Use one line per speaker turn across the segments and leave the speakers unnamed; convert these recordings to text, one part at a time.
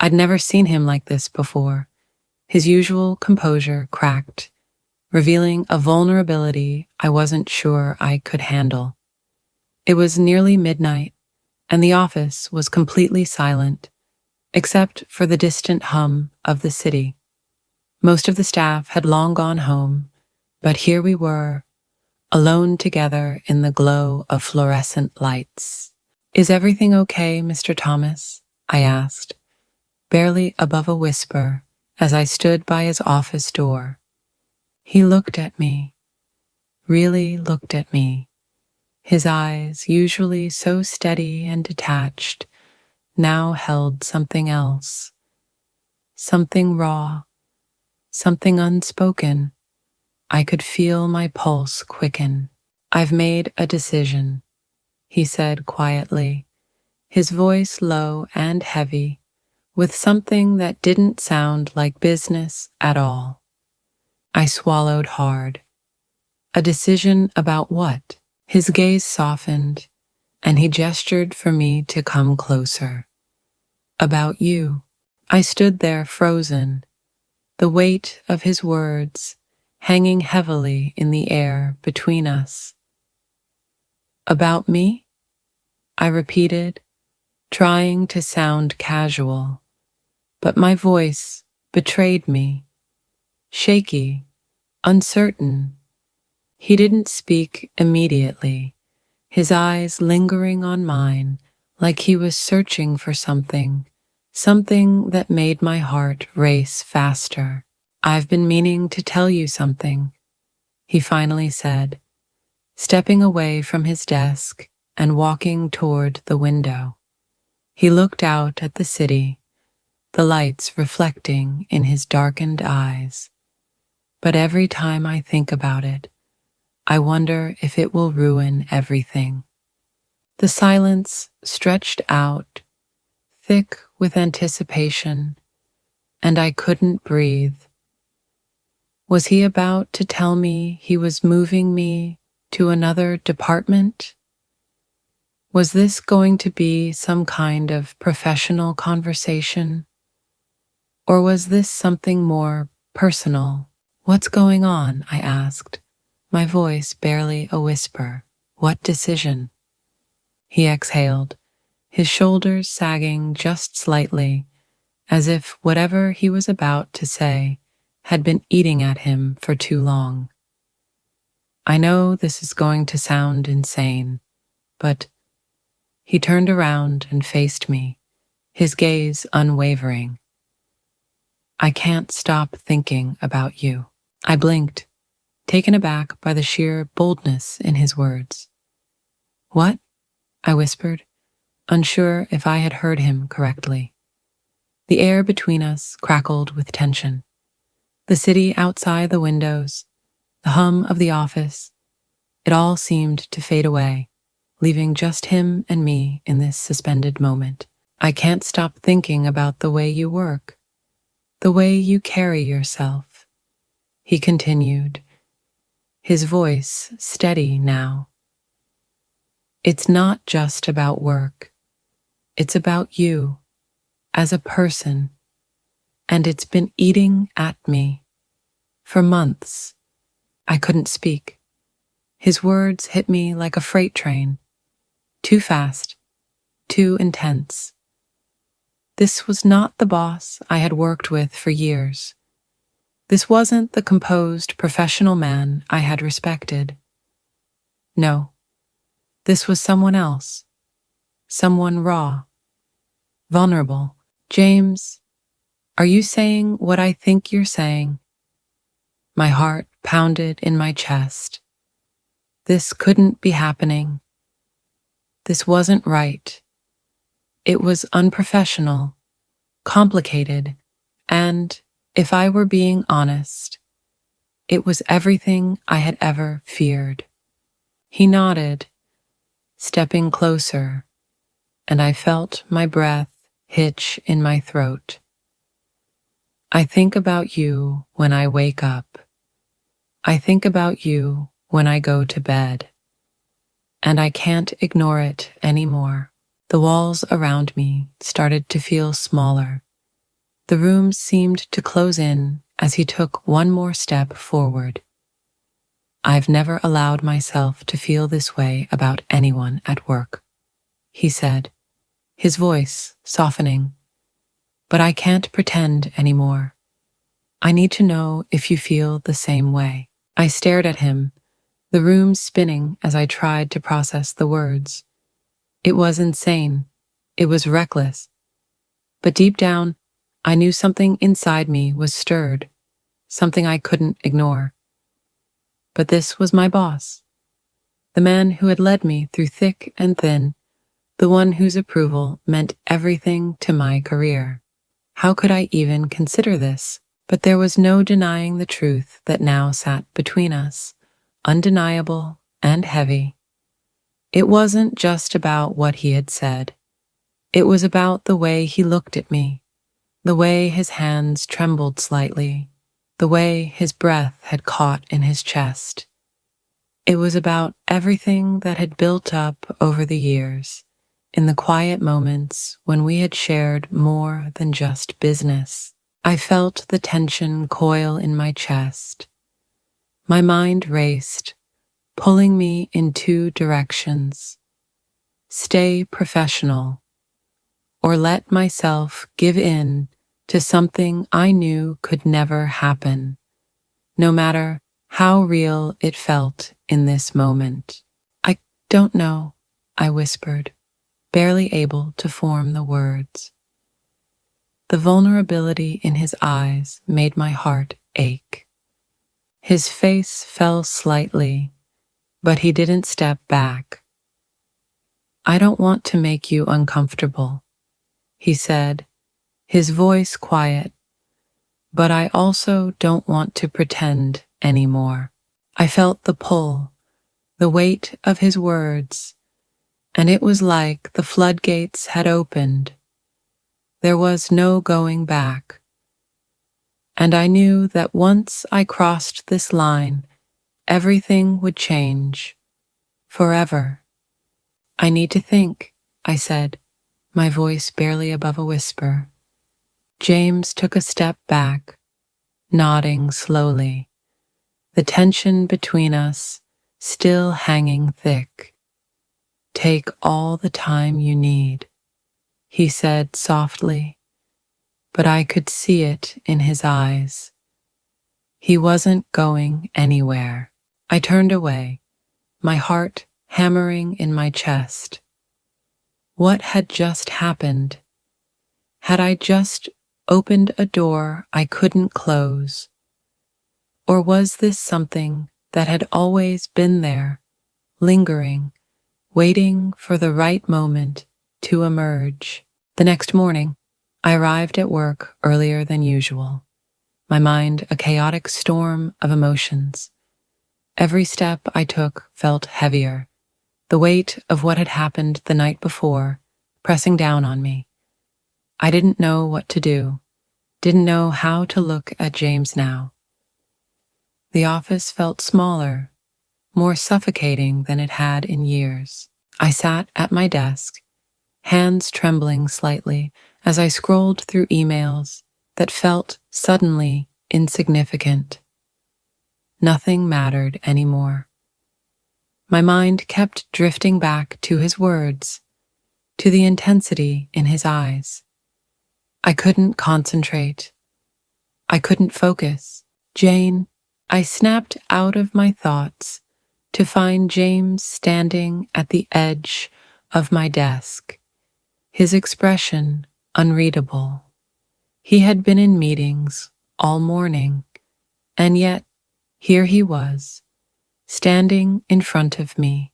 I'd never seen him like this before. His usual composure cracked, revealing a vulnerability I wasn't sure I could handle. It was nearly midnight, and the office was completely silent, except for the distant hum of the city. Most of the staff had long gone home, but here we were, alone together in the glow of fluorescent lights. "Is everything okay, Mr. Thomas?" I asked, barely above a whisper, as I stood by his office door. He looked at me, really looked at me. His eyes, usually so steady and detached, now held something else. Something raw, something unspoken. I could feel my pulse quicken. "I've made a decision," he said quietly, his voice low and heavy, with something that didn't sound like business at all. I swallowed hard. A decision about what? His gaze softened, and he gestured for me to come closer. "About you." I stood there frozen, the weight of his words hanging heavily in the air between us. "About me?" I repeated, trying to sound casual, but my voice betrayed me. Shaky, uncertain. He didn't speak immediately, his eyes lingering on mine like he was searching for something that made my heart race faster. "I've been meaning to tell you something," he finally said, stepping away from his desk and walking toward the window. He looked out at the city, the lights reflecting in his darkened eyes. But every time I think about it, I wonder if it will ruin everything. The silence stretched out, thick with anticipation, and I couldn't breathe. Was he about to tell me he was moving me to another department? Was this going to be some kind of professional conversation? Or was this something more personal? "What's going on?" I asked, my voice barely a whisper. "What decision?" He exhaled, his shoulders sagging just slightly, as if whatever he was about to say had been eating at him for too long. "I know this is going to sound insane, but..." He turned around and faced me, his gaze unwavering. "I can't stop thinking about you." I blinked, taken aback by the sheer boldness in his words. "What?" I whispered, unsure if I had heard him correctly. The air between us crackled with tension. The city outside the windows, the hum of the office, it all seemed to fade away, leaving just him and me in this suspended moment. "I can't stop thinking about the way you work, the way you carry yourself," he continued, his voice steady now. "It's not just about work. It's about you, as a person, and it's been eating at me. For months, I couldn't speak. His words hit me like a freight train. Too fast, too intense. This was not the boss I had worked with for years. This wasn't the composed professional man I had respected. No, this was someone else. Someone raw, vulnerable. "James, are you saying what I think you're saying?" My heart pounded in my chest. This couldn't be happening. This wasn't right. It was unprofessional, complicated, and, if I were being honest, it was everything I had ever feared. He nodded, stepping closer, and I felt my breath hitch in my throat. "I think about you when I wake up. I think about you when I go to bed. And I can't ignore it anymore." The walls around me started to feel smaller, The room seemed to close in as he took one more step forward. "I've never allowed myself to feel this way about anyone at work," he said, his voice softening. "But I can't pretend anymore. I need to know if you feel the same way." I stared at him, the room spinning as I tried to process the words. It was insane. It was reckless. But deep down, I knew something inside me was stirred, something I couldn't ignore. But this was my boss, the man who had led me through thick and thin, the one whose approval meant everything to my career. How could I even consider this? But there was no denying the truth that now sat between us, undeniable and heavy. It wasn't just about what he had said. It was about the way he looked at me, the way his hands trembled slightly, the way his breath had caught in his chest. It was about everything that had built up over the years, in the quiet moments when we had shared more than just business. I felt the tension coil in my chest. My mind raced, pulling me in two directions. Stay professional, or let myself give in to something I knew could never happen, no matter how real it felt in this moment. "I don't know," I whispered, barely able to form the words. The vulnerability in his eyes made my heart ache. His face fell slightly, but he didn't step back. "I don't want to make you uncomfortable," he said, his voice quiet, "but I also don't want to pretend anymore." I felt the pull, the weight of his words, and it was like the floodgates had opened. There was no going back. And I knew that once I crossed this line, everything would change. Forever. "I need to think," I said, my voice barely above a whisper. James took a step back, nodding slowly, the tension between us still hanging thick. "Take all the time you need," he said softly, but I could see it in his eyes. He wasn't going anywhere. I turned away, my heart hammering in my chest. What had just happened? Had I just opened a door I couldn't close? Or was this something that had always been there, lingering, waiting for the right moment to emerge? The next morning, I arrived at work earlier than usual, my mind a chaotic storm of emotions. Every step I took felt heavier, the weight of what had happened the night before pressing down on me. I didn't know what to do, didn't know how to look at James now. The office felt smaller, more suffocating than it had in years. I sat at my desk, hands trembling slightly as I scrolled through emails that felt suddenly insignificant. Nothing mattered anymore. My mind kept drifting back to his words, to the intensity in his eyes. I couldn't concentrate. I couldn't focus. "Jane," I snapped out of my thoughts to find James standing at the edge of my desk, his expression unreadable. He had been in meetings all morning, and yet here he was, standing in front of me,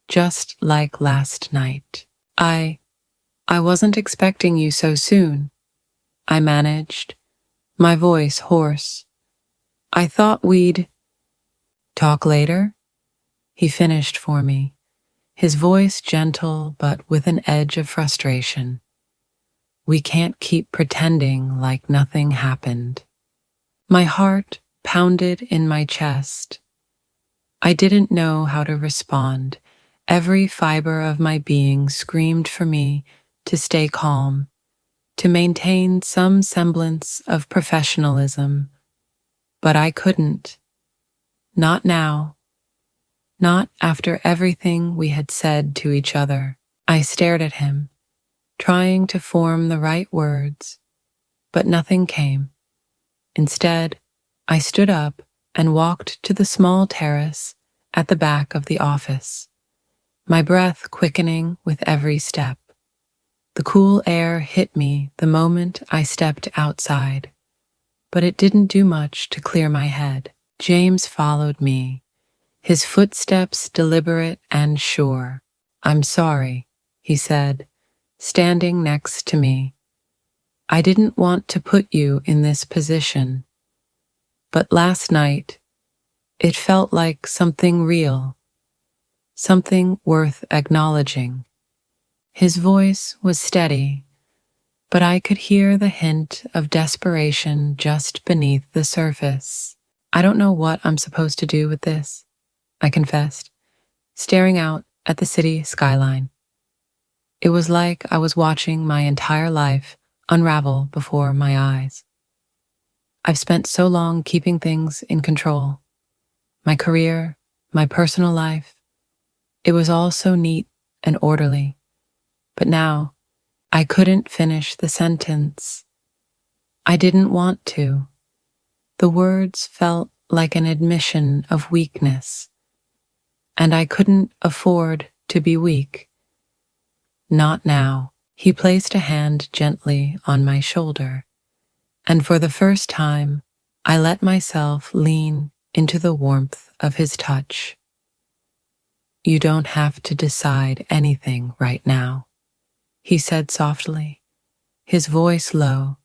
just like last night. I wasn't expecting you so soon," I managed, my voice hoarse. "I thought we'd talk later," he finished for me, his voice gentle but with an edge of frustration. "We can't keep pretending like nothing happened." My heart pounded in my chest. I didn't know how to respond. Every fiber of my being screamed for me to stay calm, to maintain some semblance of professionalism, but I couldn't. Not now. Not after everything we had said to each other. I stared at him, trying to form the right words, but nothing came. Instead, I stood up and walked to the small terrace at the back of the office, my breath quickening with every step. The cool air hit me the moment I stepped outside, but it didn't do much to clear my head. James followed me, his footsteps deliberate and sure. "I'm sorry," he said, standing next to me. "I didn't want to put you in this position, but last night it felt like something real, something worth acknowledging." His voice was steady, but I could hear the hint of desperation just beneath the surface. "I don't know what I'm supposed to do with this," I confessed, staring out at the city skyline. It was like I was watching my entire life unravel before my eyes. I've spent so long keeping things in control. My career, my personal life. It was all so neat and orderly. But now, I couldn't finish the sentence. I didn't want to. The words felt like an admission of weakness, and I couldn't afford to be weak. Not now. He placed a hand gently on my shoulder, and for the first time, I let myself lean into the warmth of his touch. "You don't have to decide anything right now," he said softly, his voice low,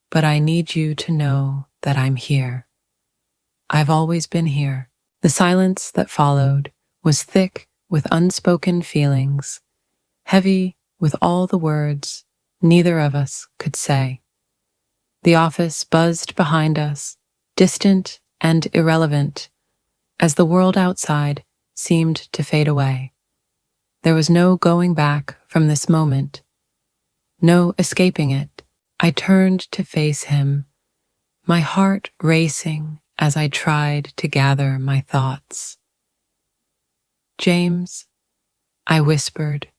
"but I need you to know that I'm here. I've always been here." The silence that followed was thick with unspoken feelings, heavy with all the words neither of us could say. The office buzzed behind us, distant and irrelevant, as the world outside seemed to fade away. There was no going back from this moment, no escaping it. I turned to face him, my heart racing as I tried to gather my thoughts. "James," I whispered,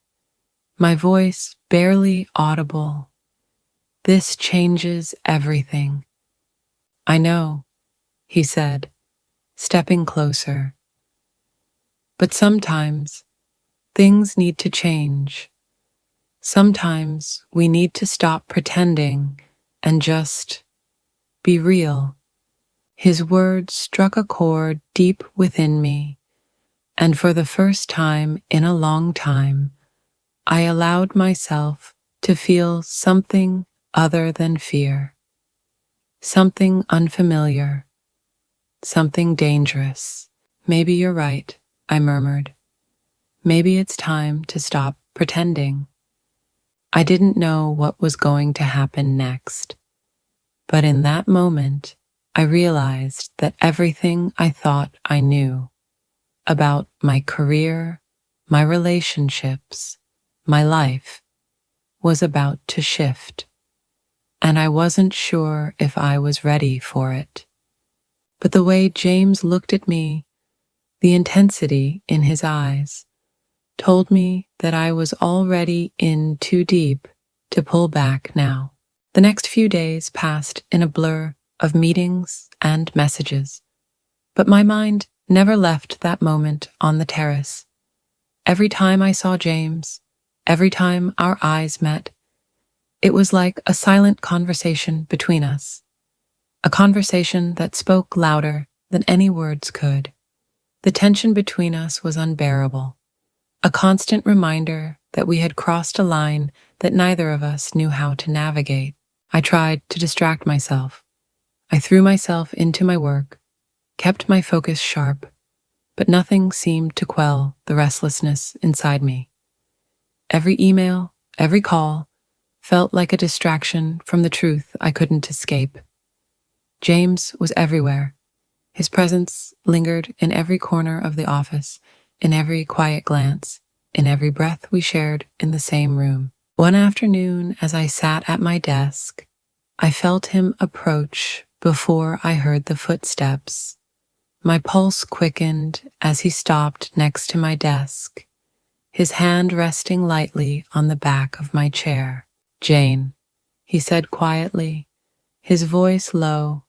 my voice barely audible, "this changes everything." "I know," he said, stepping closer. "But sometimes things need to change. Sometimes we need to stop pretending and just be real." His words struck a chord deep within me, and for the first time in a long time, I allowed myself to feel something other than fear, something unfamiliar, something dangerous. "Maybe you're right," I murmured. "Maybe it's time to stop pretending." I didn't know what was going to happen next, but in that moment, I realized that everything I thought I knew about my career, my relationships, my life was about to shift, and I wasn't sure if I was ready for it. But the way James looked at me, the intensity in his eyes, told me that I was already in too deep to pull back now. The next few days passed in a blur of meetings and messages, but my mind never left that moment on the terrace. Every time I saw James, every time our eyes met, it was like a silent conversation between us, a conversation that spoke louder than any words could. The tension between us was unbearable, a constant reminder that we had crossed a line that neither of us knew how to navigate. I tried to distract myself. I threw myself into my work, kept my focus sharp, but nothing seemed to quell the restlessness inside me. Every email, every call, felt like a distraction from the truth I couldn't escape. James was everywhere. His presence lingered in every corner of the office, in every quiet glance, in every breath we shared in the same room. One afternoon, as I sat at my desk, I felt him approach before I heard the footsteps. My pulse quickened as he stopped next to my desk, his hand resting lightly on the back of my chair. "Jane," he said quietly, his voice low,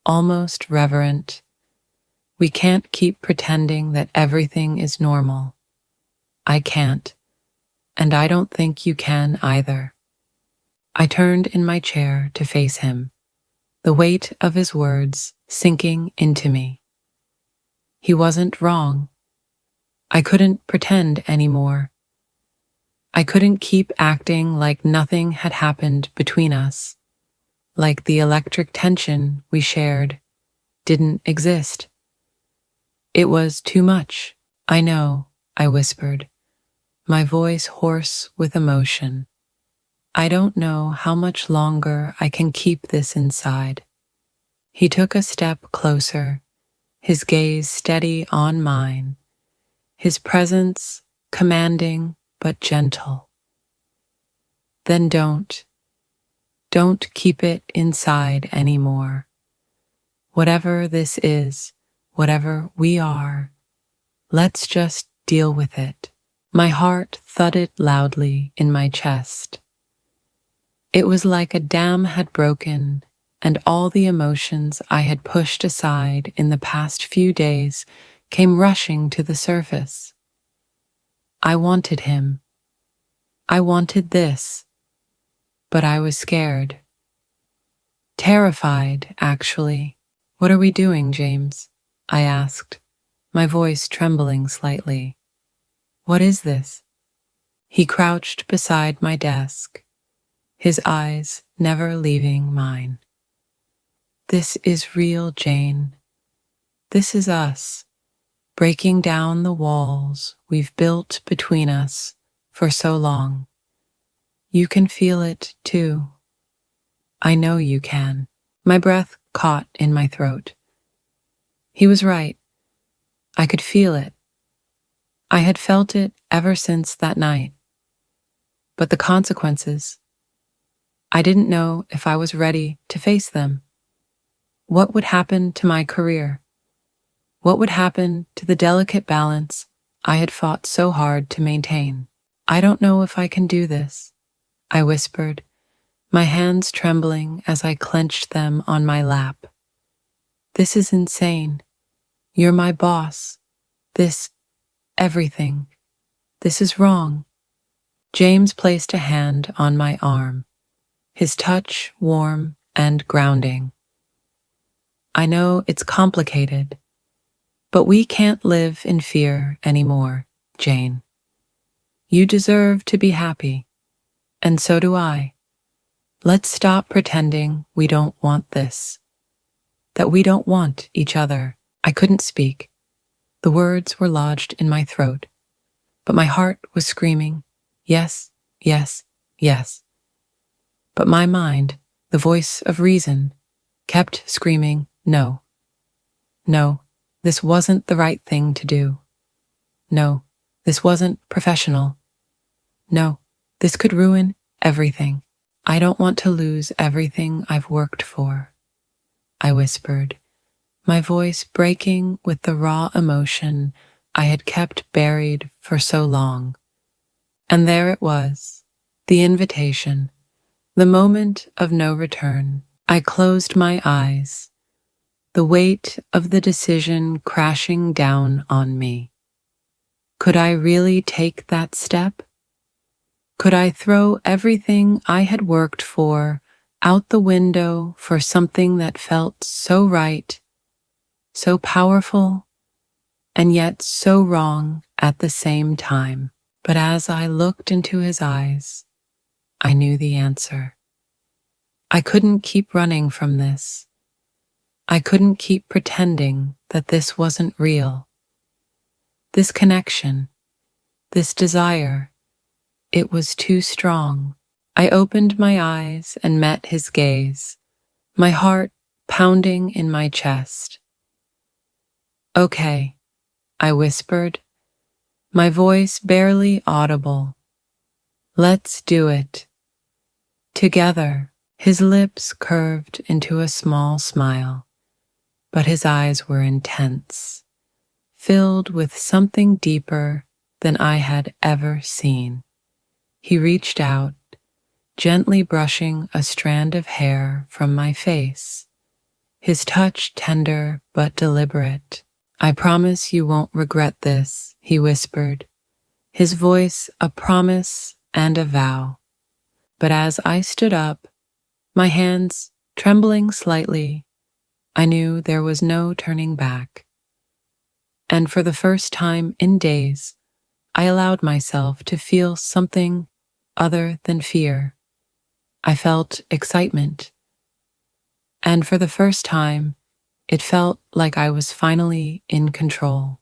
almost reverent. "We can't keep pretending that everything is normal. I can't, and I don't think you can either." I turned in my chair to face him, the weight of his words sinking into me. He wasn't wrong. I couldn't pretend anymore. I couldn't keep acting like nothing had happened between us, like the electric tension we shared didn't exist. It was too much. "I know," I whispered, my voice hoarse with emotion. "I don't know how much longer I can keep this inside." He took a step closer, his gaze steady on mine, his presence commanding but gentle. "Then don't keep it inside anymore. Whatever this is, whatever we are, let's just deal with it." My heart thudded loudly in my chest. It was like a dam had broken, and all the emotions I had pushed aside in the past few days came rushing to the surface. I wanted him. I wanted this, but I was scared. Terrified, actually. "What are we doing, James?" I asked, my voice trembling slightly. "What is this?" He crouched beside my desk, his eyes never leaving mine. "This is real, Jane. This is us, breaking down the walls we've built between us for so long. You can feel it, too. I know you can." My breath caught in my throat. He was right. I could feel it. I had felt it ever since that night. But the consequences, I didn't know if I was ready to face them. What would happen to my career? What would happen to the delicate balance I had fought so hard to maintain? "I don't know if I can do this," I whispered, my hands trembling as I clenched them on my lap. "This is insane. You're my boss. Everything. This is wrong." James placed a hand on my arm, his touch warm and grounding. "I know it's complicated, but we can't live in fear anymore, Jane. You deserve to be happy, and so do I. Let's stop pretending we don't want this, that we don't want each other." I couldn't speak. The words were lodged in my throat, but my heart was screaming, yes, yes, yes. But my mind, the voice of reason, kept screaming, no. No, this wasn't the right thing to do. No, this wasn't professional. No, this could ruin everything. "I don't want to lose everything I've worked for," I whispered, my voice breaking with the raw emotion I had kept buried for so long. And there it was, the invitation, the moment of no return. I closed my eyes, the weight of the decision crashing down on me. Could I really take that step? Could I throw everything I had worked for out the window for something that felt so right, so powerful, and yet so wrong at the same time? But as I looked into his eyes, I knew the answer. I couldn't keep running from this. I couldn't keep pretending that this wasn't real. This connection, this desire, it was too strong. I opened my eyes and met his gaze, my heart pounding in my chest. "Okay," I whispered, my voice barely audible. Let's do it. Together. His lips curved into a small smile, but his eyes were intense, filled with something deeper than I had ever seen. He reached out, gently brushing a strand of hair from my face, his touch tender but deliberate. I promise you won't regret this, he whispered, his voice a promise and a vow. But as I stood up, my hands trembling slightly, I knew there was no turning back. And for the first time in days, I allowed myself to feel something other than fear. I felt excitement. And for the first time, it felt like I was finally in control.